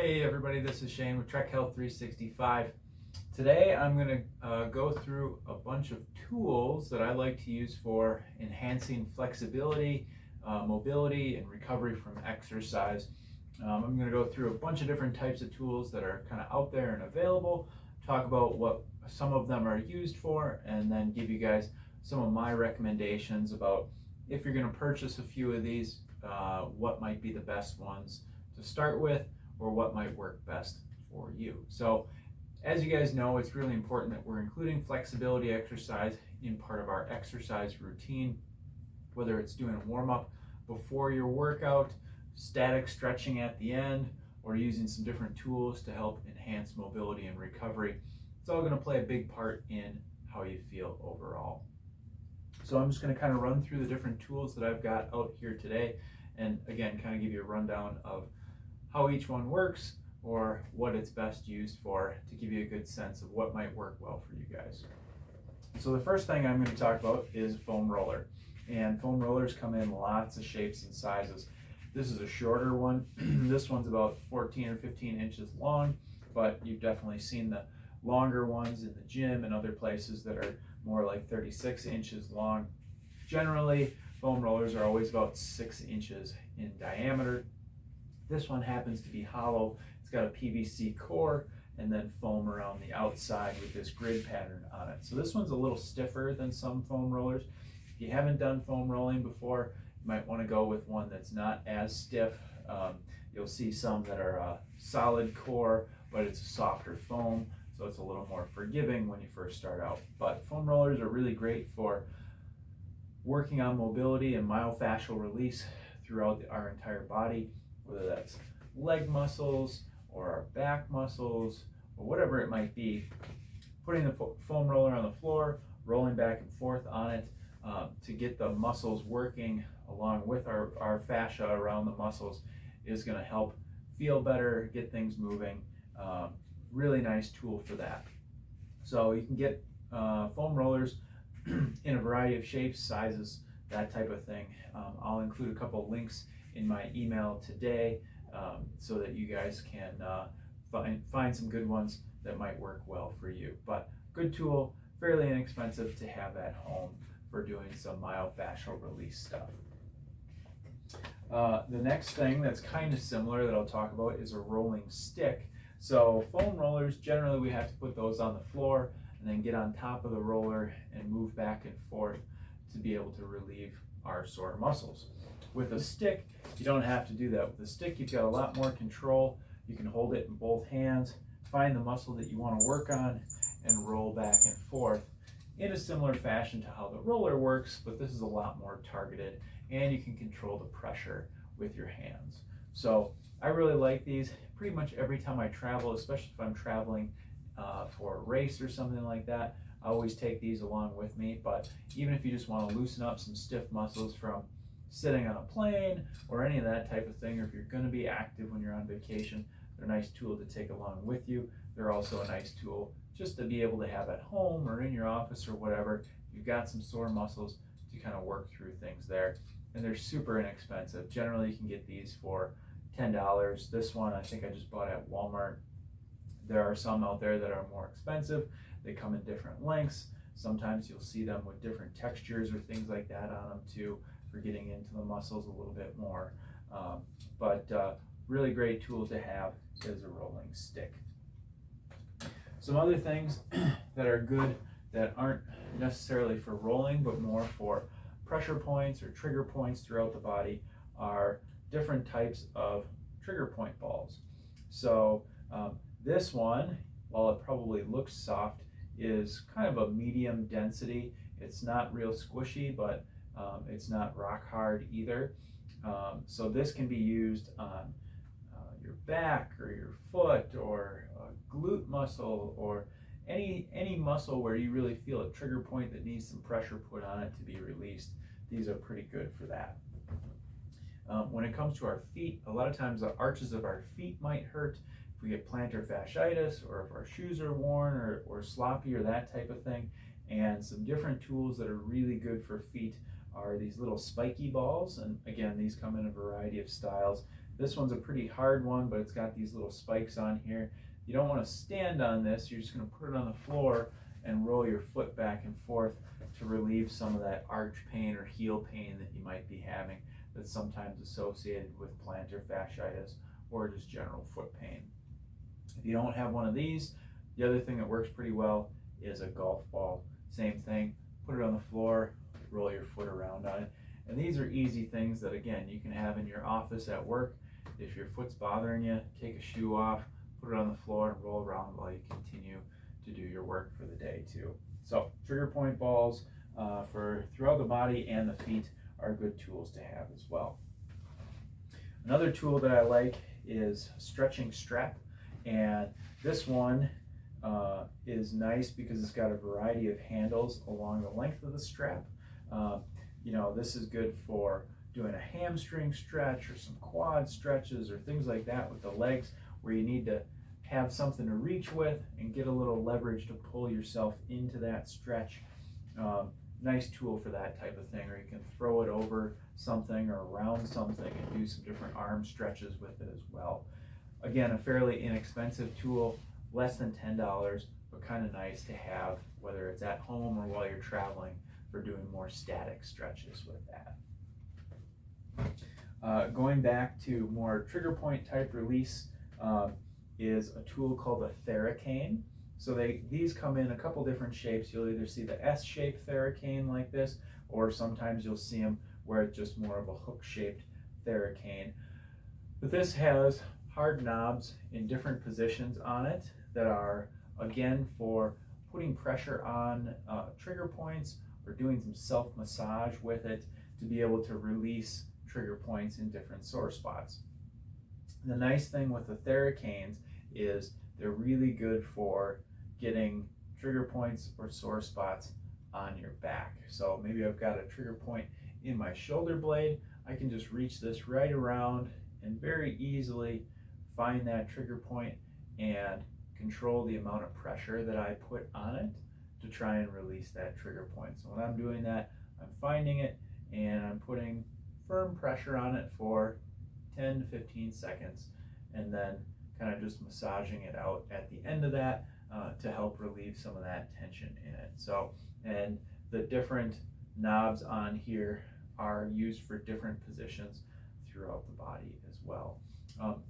Hey everybody, this is Shane with Trek Health 365. Today I'm going to go through a bunch of tools that I like to use for enhancing flexibility, mobility, and recovery from exercise. I'm going to go through a bunch of different types of tools that are kind of out there and available, talk about what some of them are used for, and then give you guys some of my recommendations about if you're going to purchase a few of these, what might be the best ones to start with, or what might work best for you. So as you guys know, it's really important that we're including flexibility exercise in part of our exercise routine, whether it's doing a warm-up before your workout, static stretching at the end, or using some different tools to help enhance mobility and recovery. It's all going to play a big part in how you feel overall. So I'm just going to kind of run through the different tools that I've got out here today, and again, kind of give you a rundown of how each one works or what it's best used for, to give you a good sense of what might work well for you guys. So the first thing I'm going to talk about is foam roller. And foam rollers come in lots of shapes and sizes. This is a shorter one. This one's about 14 or 15 inches long, but you've definitely seen the longer ones in the gym and other places that are more like 36 inches long. Generally, foam rollers are always about 6 inches in diameter. This one happens to be hollow. It's got a PVC core and then foam around the outside with this grid pattern on it. So this one's a little stiffer than some foam rollers. If you haven't done foam rolling before, you might want to go with one that's not as stiff. You'll see some that are a solid core, but it's a softer foam, so it's a little more forgiving when you first start out. But foam rollers are really great for working on mobility and myofascial release throughout our entire body, whether that's leg muscles or our back muscles or whatever it might be. Putting the foam roller on the floor, rolling back and forth on it to get the muscles working along with our fascia around the muscles is going to help feel better, get things moving. Really nice tool for that. So you can get foam rollers in a variety of shapes, sizes, that type of thing. I'll include a couple links in my email today so that you guys can find some good ones that might work well for you. But good tool, fairly inexpensive to have at home for doing some myofascial release stuff. The next thing that's kind of similar that I'll talk about is a rolling stick. So foam rollers, generally we have to put those on the floor and then get on top of the roller and move back and forth to be able to relieve our sore muscles. With a stick, you don't have to do that. With a stick, you've got a lot more control. You can hold it in both hands, find the muscle that you want to work on, and roll back and forth in a similar fashion to how the roller works, but this is a lot more targeted, and you can control the pressure with your hands. So I really like these. Pretty much every time I travel, especially if I'm traveling for a race or something like that, I always take these along with me. But even if you just want to loosen up some stiff muscles from sitting on a plane or any of that type of thing, or if you're going to be active when you're on vacation, they're a nice tool to take along with you. They're also a nice tool just to be able to have at home or in your office or whatever. You've got some sore muscles to kind of work through things there, and they're super inexpensive. Generally you can get these for $10. This one I think I just bought at Walmart. There are some out there that are more expensive. They come in different lengths. Sometimes you'll see them with different textures or things like that on them too, for getting into the muscles a little bit more. But really great tool to have is a rolling stick. Some other things that are good that aren't necessarily for rolling but more for pressure points or trigger points throughout the body are different types of trigger point balls. So this one, while it probably looks soft, is kind of a medium density. It's not real squishy, but it's not rock hard either. So this can be used on your back or your foot or a glute muscle or any muscle where you really feel a trigger point that needs some pressure put on it to be released. These are pretty good for that. When it comes to our feet, a lot of times the arches of our feet might hurt if we get plantar fasciitis, or if our shoes are worn or sloppy or that type of thing. And some different tools that are really good for feet are these little spiky balls. And again, these come in a variety of styles. This one's a pretty hard one, but it's got these little spikes on here. You don't want to stand on this. You're just going to put it on the floor and roll your foot back and forth to relieve some of that arch pain or heel pain that you might be having that's sometimes associated with plantar fasciitis or just general foot pain. If you don't have one of these, the other thing that works pretty well is a golf ball. Same thing, put it on the floor, roll your foot around on it. And these are easy things that, again, you can have in your office at work. If your foot's bothering you, take a shoe off, put it on the floor, and roll around while you continue to do your work for the day too. So trigger point balls for throughout the body and the feet are good tools to have as well. Another tool that I like is stretching strap, and this one is nice because it's got a variety of handles along the length of the strap. You know, this is good for doing a hamstring stretch or some quad stretches or things like that with the legs where you need to have something to reach with and get a little leverage to pull yourself into that stretch. Nice tool for that type of thing, or you can throw it over something or around something and do some different arm stretches with it as well. Again, a fairly inexpensive tool, less than $10, but kind of nice to have, whether it's at home or while you're traveling, for doing more static stretches with that. Going back to more trigger point type release is a tool called a Theracane. So these come in a couple different shapes. You'll either see the S-shaped Theracane like this, or sometimes you'll see them where it's just more of a hook-shaped Theracane. But this has hard knobs in different positions on it that are, again, for putting pressure on trigger points or doing some self-massage with it to be able to release trigger points in different sore spots. The nice thing with the Theracanes is they're really good for getting trigger points or sore spots on your back. So maybe I've got a trigger point in my shoulder blade. I can just reach this right around and very easily find that trigger point and control the amount of pressure that I put on it to try and release that trigger point. So when I'm doing that, I'm finding it and I'm putting firm pressure on it for 10 to 15 seconds and then kind of just massaging it out at the end of that to help relieve some of that tension in it. So, and the different knobs on here are used for different positions throughout the body as well.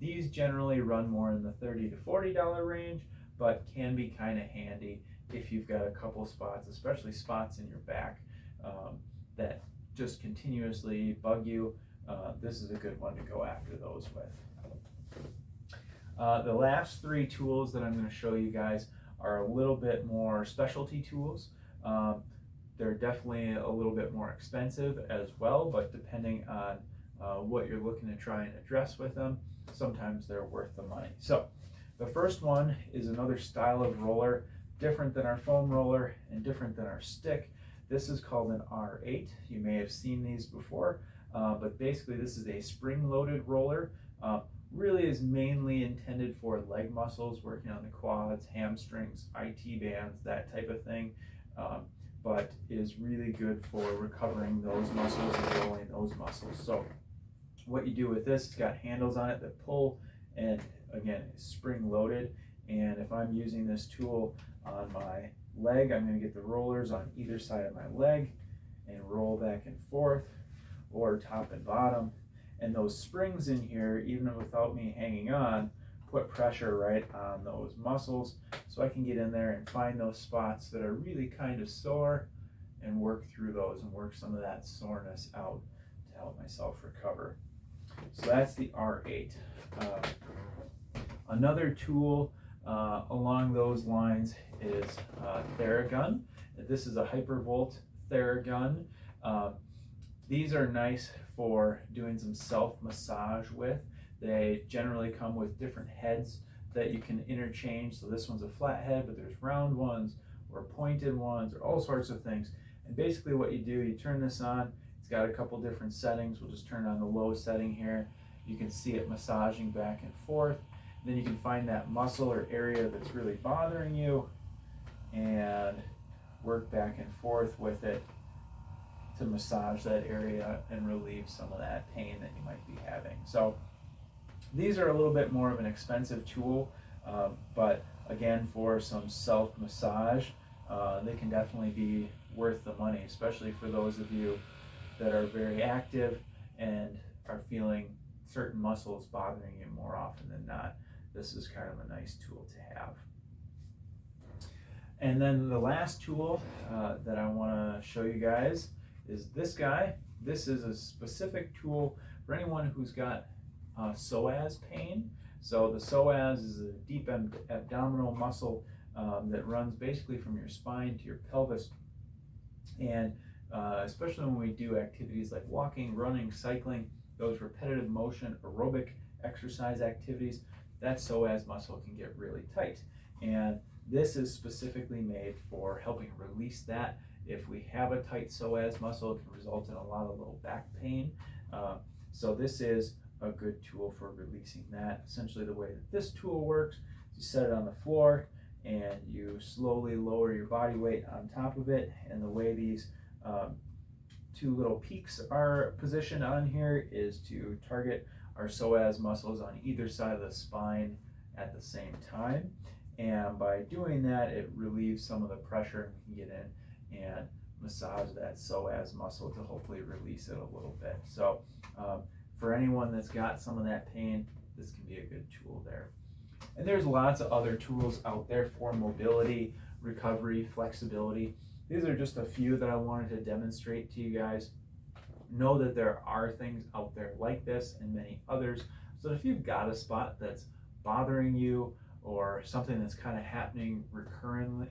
These generally run more in the $30 to $40 range, but can be kind of handy if you've got a couple spots, especially spots in your back that just continuously bug you. This is a good one to go after those with. The last three tools that I'm going to show you guys are a little bit more specialty tools. They're definitely a little bit more expensive as well, but depending on what you're looking to try and address with them, sometimes they're worth the money. So the first one is another style of roller, different than our foam roller and different than our stick. This is called an R8. You may have seen these before, but basically this is a spring-loaded roller. Really is mainly intended for leg muscles, working on the quads, hamstrings, IT bands, that type of thing, but is really good for recovering those muscles and rolling those muscles. So what you do with this, it's got handles on it that pull, and again, it's spring-loaded. And if I'm using this tool on my leg, I'm going to get the rollers on either side of my leg and roll back and forth, or top and bottom. And those springs in here, even without me hanging on, put pressure right on those muscles, so I can get in there and find those spots that are really kind of sore and work through those and work some of that soreness out to help myself recover. So that's the R8. Another tool along those lines is Theragun. This is a Hypervolt Theragun. These are nice for doing some self-massage with. They generally come with different heads that you can interchange. So this one's a flat head, but there's round ones or pointed ones or all sorts of things. And basically what you do, you turn this on. It's got a couple different settings. We'll just turn on the low setting here. You can see it massaging back and forth. Then you can find that muscle or area that's really bothering you and work back and forth with it to massage that area and relieve some of that pain that you might be having. So These are a little bit more of an expensive tool, but again, for some self-massage, they can definitely be worth the money, especially for those of you that are very active and are feeling certain muscles bothering you more often than not. This is kind of a nice tool to have. And then the last tool that I want to show you guys is this guy. This is a specific tool for anyone who's got psoas pain. So the psoas is a deep abdominal muscle that runs basically from your spine to your pelvis. And especially when we do activities like walking, running, cycling, those repetitive motion, aerobic exercise activities, that psoas muscle can get really tight. And this is specifically made for helping release that. If we have a tight psoas muscle, it can result in a lot of low back pain. So this is a good tool for releasing that. Essentially the way that this tool works, you set it on the floor and you slowly lower your body weight on top of it. And the way these two little peaks are positioned on here is to target our psoas muscles on either side of the spine at the same time. And by doing that, it relieves some of the pressure, and we can get in and massage that psoas muscle to hopefully release it a little bit. So for anyone that's got some of that pain, this can be a good tool there. And there's lots of other tools out there for mobility, recovery, flexibility. These are just a few that I wanted to demonstrate to you guys. Know that there are things out there like this and many others. So if you've got a spot that's bothering you or something that's kind of happening recurringly,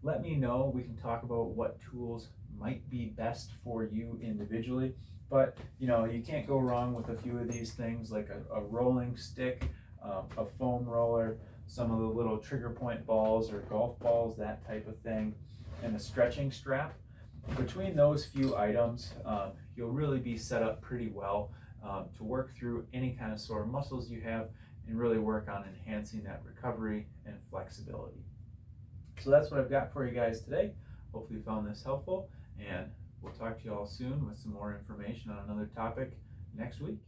let me know. We can talk about what tools might be best for you individually. But you know, you can't go wrong with a few of these things like a rolling stick, a foam roller, some of the little trigger point balls or golf balls, that type of thing, and a stretching strap. Between those few items, you'll really be set up pretty well to work through any kind of sore muscles you have and really work on enhancing that recovery and flexibility. So that's what I've got for you guys today. Hopefully you found this helpful, and we'll talk to you all soon with some more information on another topic next week.